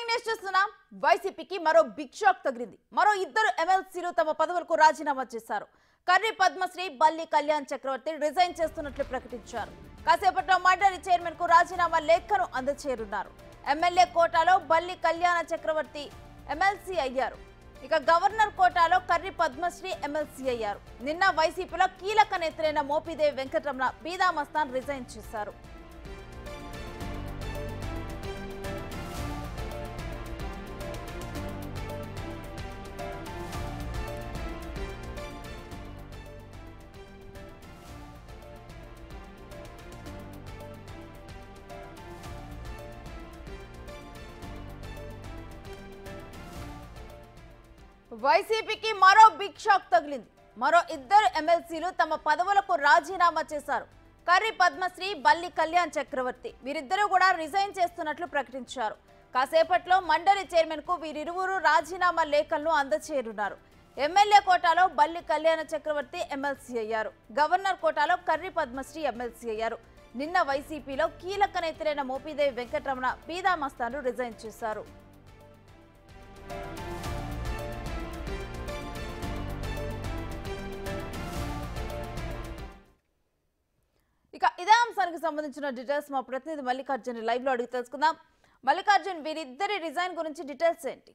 News చూస్తున్నాం. వైసీపీకి మరో బిగ్ షాక్ తగిలింది. మరో ఇద్దరు ఎమ్మెల్సీలు తమ పదవులకు రాజీనామా చేశారు. కర్రి పద్మశ్రీ, బల్లి కళ్యాణ్ చక్రవర్తి రిజైన్ చేస్తున్నట్లు ప్రకటించారు. కాసేపట్లో మండలి చైర్మన్ కు రాజీనామా లేఖను అందజేయనున్నారు. ఎమ్మెల్యే కోటాలో బల్లి కళ్యాణ చక్రవర్తి ఎమ్మెల్సీ అయ్యారు. ఇక గవర్నర్ కోటాలో కర్రి పద్మశ్రీ ఎమ్మెల్సీ అయ్యారు. నిన్న వైసీపీలో కీలక నేతలైన మోపిదేవి వెంకటరమణ, బీదా మస్తాన్ రిజైన్ చేశారు. వైసీపీకి మరో బిగ్ షాక్ తగిలింది. మరో ఇద్దరు ఎమ్మెల్సీలు తమ పదవులకు రాజీనామా చేశారు. కర్రి పద్మశ్రీ, బల్లి కళ్యాణ్ చక్రవర్తి వీరిద్దరూ కూడా రిజైన్ చేస్తున్నట్లు ప్రకటించారు. కాసేపట్లో మండలి చైర్మన్ కు వీరిరువురు రాజీనామా లేఖలను అందజేయనున్నారు. ఎమ్మెల్యే కోటాలో బల్లి కళ్యాణ చక్రవర్తి ఎమ్మెల్సీ అయ్యారు. గవర్నర్ కోటాలో కర్రి పద్మశ్రీ ఎమ్మెల్సీ అయ్యారు. నిన్న వైసీపీలో కీలక నేతలైన మోపిదేవి వెంకటరమణ, బీదా మస్తాను రిజైన్ చేశారు. ఇక ఇదే అంశానికి సంబంధించిన డీటెయిల్స్ మా ప్రతినిధి మల్లికార్జున్ లైవ్ లో అడిగి తెలుసుకుందాం. మల్లికార్జున్, వీరిద్దరి రిజైన్ గురించి డీటెయిల్స్ ఏంటి?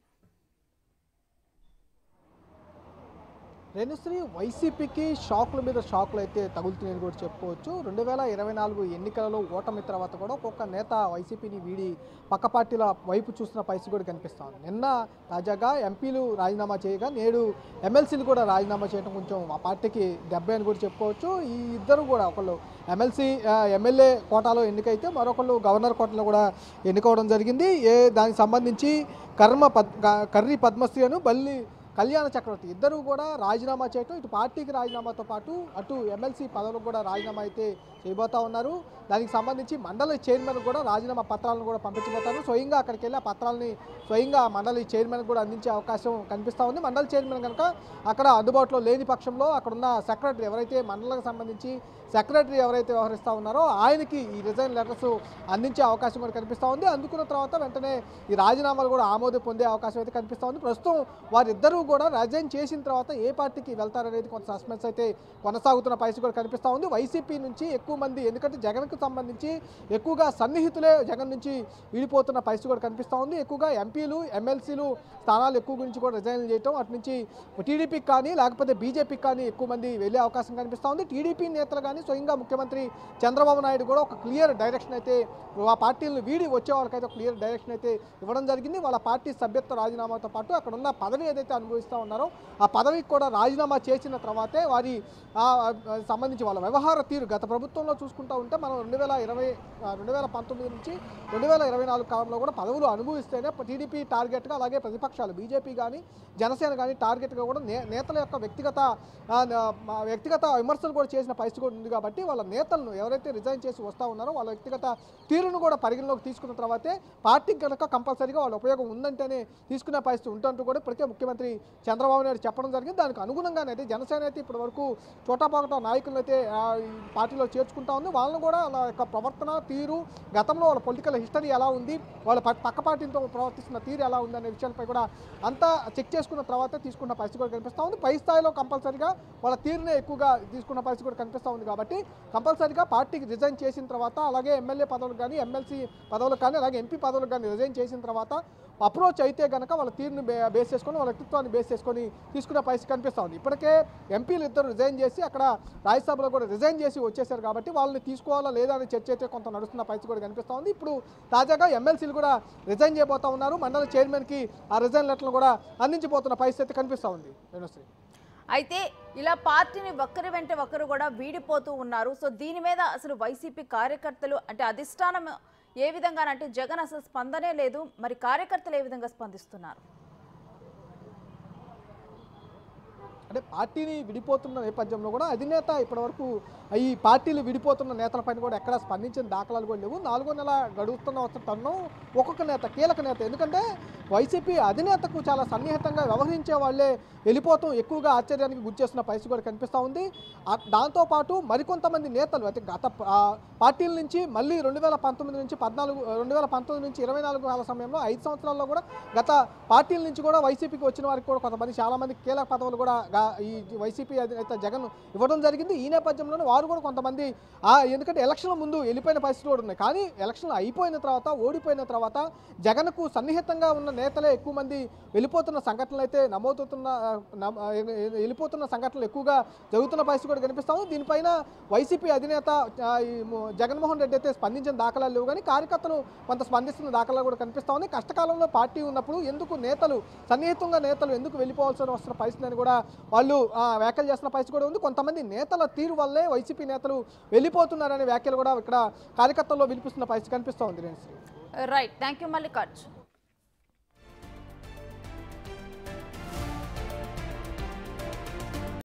రేణుశ్రీ, వైసీపీకి షాకుల మీద షాకులు అయితే తగులుతున్నాయని కూడా చెప్పుకోవచ్చు. 2024 ఎన్నికలలో ఓటమి తర్వాత కూడా ఒక్కొక్క నేత వైసీపీని వీడి పక్క పార్టీల వైపు చూస్తున్న పరిస్థితి కూడా కనిపిస్తాం. నిన్న తాజాగా ఎంపీలు రాజీనామా చేయగా నేడు ఎమ్మెల్సీలు కూడా రాజీనామా చేయడం కొంచెం ఆ పార్టీకి దెబ్బ అని కూడా చెప్పుకోవచ్చు. ఈ ఇద్దరు కూడా ఒకళ్ళు ఎమ్మెల్యే కోటాలో ఎన్నికైతే మరొకళ్ళు గవర్నర్ కోటాలో కూడా ఎన్నికవడం జరిగింది. దానికి సంబంధించి కర్రి పద్మశ్రీ అను బల్లి కళ్యాణ చక్రవర్తి ఇద్దరు కూడా రాజీనామా చేయటం, ఇటు పార్టీకి రాజీనామాతో పాటు అటు ఎమ్మెల్సీ పదవులకు కూడా రాజీనామా అయితే చేయబోతా ఉన్నారు. దానికి సంబంధించి మండలి చైర్మన్ కూడా రాజీనామా పత్రాలను కూడా పంపించబోతారు. స్వయంగా అక్కడికి వెళ్ళి ఆ పత్రాలని స్వయంగా మండలి చైర్మన్ కూడా అందించే అవకాశం కనిపిస్తూ ఉంది. మండలి చైర్మన్ కనుక అక్కడ అందుబాటులో లేని పక్షంలో అక్కడున్న సెక్రటరీ ఎవరైతే మండలకు సంబంధించి సెక్రటరీ ఎవరైతే వ్యవహరిస్తూ ఉన్నారో ఆయనకి ఈ రిజైన్ లెటర్స్ అందించే అవకాశం కూడా కనిపిస్తూ ఉంది. అందుకున్న తర్వాత వెంటనే ఈ రాజీనామాలు కూడా ఆమోదం పొందే అవకాశం అయితే కనిపిస్తూ ఉంది. ప్రస్తుతం వారిద్దరూ కూడా రిజైన్ చేసిన తర్వాత ఏ పార్టీకి వెళ్తారనేది కొంత సస్పెన్స్ అయితే కొనసాగుతున్న పరిస్థితి కూడా కనిపిస్తూ ఉంది. వైసీపీ నుంచి ఎక్కువ మంది, ఎందుకంటే జగన్కు సంబంధించి ఎక్కువగా సన్నిహితులే జగన్ నుంచి విడిపోతున్న పరిస్థితి కూడా కనిపిస్తూ ఉంది. ఎక్కువగా ఎంపీలు, ఎమ్మెల్సీలు స్థానాలు ఎక్కువ గురించి కూడా రిజైన్ చేయటం, అటు నుంచి టీడీపీకి కానీ లేకపోతే బీజేపీకి కానీ ఎక్కువ మంది వెళ్ళే అవకాశం కనిపిస్తూ ఉంది. టీడీపీ నేతలు కానీ స్వయంగా ముఖ్యమంత్రి చంద్రబాబు నాయుడు కూడా ఒక క్లియర్ డైరెక్షన్ అయితే ఆ పార్టీలను వీడి వచ్చే వాళ్ళకైతే ఒక క్లియర్ డైరెక్షన్ అయితే ఇవ్వడం జరిగింది. వాళ్ళ పార్టీ సభ్యత్వ రాజీనామాతో పాటు అక్కడ ఉన్న పదవి ఏదైతే అనుభవిస్తూ ఉన్నారో ఆ పదవికి కూడా రాజీనామా చేసిన తర్వాతే వారి సంబంధించి వాళ్ళ వ్యవహార తీరు గత ప్రభుత్వంలో చూసుకుంటూ ఉంటే మనం 2019 నుంచి 2024 కాలంలో కూడా పదవులు అనుభవిస్తేనే టీడీపీ టార్గెట్గా, అలాగే ప్రతిపక్షాలు బీజేపీ కానీ జనసేన కానీ టార్గెట్గా కూడా నేతల యొక్క వ్యక్తిగత విమర్శలు కూడా చేసిన పరిస్థితి కూడా ఉంది. కాబట్టి వాళ్ళ నేతలను ఎవరైతే రిజైన్ చేసి వస్తూ ఉన్నారో వాళ్ళ వ్యక్తిగత తీరును కూడా పరిగణలోకి తీసుకున్న తర్వాతే పార్టీకి కనుక కంపల్సరీగా వాళ్ళ ఉపయోగం ఉందంటేనే తీసుకునే పరిస్థితి ఉంటుంటూ కూడా ఇప్పటికే ముఖ్యమంత్రి చంద్రబాబు నాయుడు చెప్పడం జరిగింది. దానికి అనుగుణంగానే అయితే జనసేన అయితే ఇప్పటి వరకు చోటాపాకట నాయకులను అయితే పార్టీలో చేర్చుకుంటా ఉంది. వాళ్ళని కూడా వాళ్ళ యొక్క ప్రవర్తన తీరు, గతంలో వాళ్ళ పొలిటికల్ హిస్టరీ ఎలా ఉంది, వాళ్ళ పక్క పార్టీతో ప్రవర్తిస్తున్న తీరు ఎలా ఉంది అనే విషయాలపై కూడా అంతా చెక్ చేసుకున్న తర్వాత తీసుకున్న పరిస్థితి కూడా కనిపిస్తూ ఉంది. పై స్థాయిలో కంపల్సరీగా వాళ్ళ తీరునే ఎక్కువగా తీసుకున్న పరిస్థితి కూడా కనిపిస్తూ ఉంది. కాబట్టి కంపల్సరీగా పార్టీకి రిజైన్ చేసిన తర్వాత, అలాగే ఎమ్మెల్యే పదవులకు కానీ, ఎమ్మెల్సీ పదవులకు కానీ, అలాగే ఎంపీ పదవులకు కానీ రిజైన్ చేసిన తర్వాత అప్రోచ్ అయితే కనుక వాళ్ళ తీరుని బేస్ చేసుకొని, వాళ్ళ వ్యక్తిత్వాన్ని బేస్ చేసుకొని తీసుకునే పరిస్థితి కనిపిస్తూ ఉంది. ఇప్పటికే ఎంపీలు ఇద్దరు రిజైన్ చేసి అక్కడ రాజ్యసభలో కూడా రిజైన్ చేసి వచ్చేసారు. కాబట్టి వాళ్ళని తీసుకోవాలా లేదా అనే చర్చ అయితే కొంత నడుస్తున్న పరిస్థితి కూడా కనిపిస్తూ ఉంది. ఇప్పుడు తాజాగా ఎమ్మెల్సీలు కూడా రిజైన్ చేయబోతా ఉన్నారు. మండలి చైర్మన్కి ఆ రిజైన్ లెటర్లు కూడా అందించబోతున్న పరిస్థితి కనిపిస్తూ ఉంది. రేణుశ్రీ, అయితే ఇలా పార్టీని ఒకరి వెంట ఒకరు కూడా వీడిపోతూ ఉన్నారు. సో దీని మీద అసలు వైసీపీ కార్యకర్తలు అంటే అధిష్టానం ఏ విధంగా అంటే జగన్ అసలు స్పందనే లేదు, మరి కార్యకర్తలు ఏ విధంగా స్పందిస్తున్నారు? అంటే పార్టీని విడిపోతున్న నేపథ్యంలో కూడా అధినేత ఇప్పటివరకు ఈ పార్టీలు విడిపోతున్న నేతలపైన కూడా ఎక్కడ స్పందించిన దాఖలాలు కూడా లేవు. 4వ నెల గడుస్తున్న తరుణం ఒక్కొక్క నేత కీలక నేత, ఎందుకంటే వైసీపీ అధినేతకు చాలా సన్నిహితంగా వ్యవహరించే వాళ్ళే వెళ్ళిపోతాం ఎక్కువగా ఆశ్చర్యానికి గురిచేస్తున్న పరిస్థితి కూడా కనిపిస్తూ ఉంది. దాంతోపాటు మరికొంతమంది నేతలు అయితే గత పార్టీల నుంచి మళ్ళీ 2019 నుంచి 2019 నుంచి 24 కాల సమయంలో 5 సంవత్సరాల్లో కూడా గత పార్టీల నుంచి కూడా వైసీపీకి వచ్చిన వారికి కూడా కొంతమంది చాలామంది కీలక పదవులు కూడా ఈ వైసీపీ అధినేత జగన్ ఇవ్వడం జరిగింది. ఈ నేపథ్యంలోనే వారు కూడా కొంతమంది ఎందుకంటే ఎలక్షన్ల ముందు వెళ్ళిపోయిన పరిస్థితులు కూడా ఉన్నాయి. కానీ ఎలక్షన్లు అయిపోయిన తర్వాత ఓడిపోయిన తర్వాత జగన్కు సన్నిహితంగా ఉన్న నేతలే ఎక్కువ మంది వెళ్ళిపోతున్న సంఘటనలు అయితే వెళ్ళిపోతున్న సంఘటనలు ఎక్కువగా జరుగుతున్న పరిస్థితి కూడా కనిపిస్తాము. దీనిపైన వైసీపీ అధినేత జగన్మోహన్ రెడ్డి అయితే స్పందించిన దాఖలాలు లేవు, కానీ కార్యకర్తలు కొంత స్పందిస్తున్న దాఖలాలు కూడా కనిపిస్తా ఉంది. కష్టకాలంలో పార్టీ ఉన్నప్పుడు ఎందుకు సన్నిహితంగా నేతలు ఎందుకు వెళ్ళిపోవాల్సి వస్తున్న పరిస్థితి అని కూడా వాళ్ళు వ్యాఖ్యలు చేస్తున్న పరిస్థితి కూడా ఉంది. కొంతమంది నేతల తీరు వల్లే వైసీపీ నేతలు వెళ్ళిపోతున్నారనే వ్యాఖ్యలు కూడా ఇక్కడ కార్యకర్తల్లో వినిపిస్తున్న పరిస్థితి కనిపిస్తూ ఉంది. Right, thank you Mallikarjun.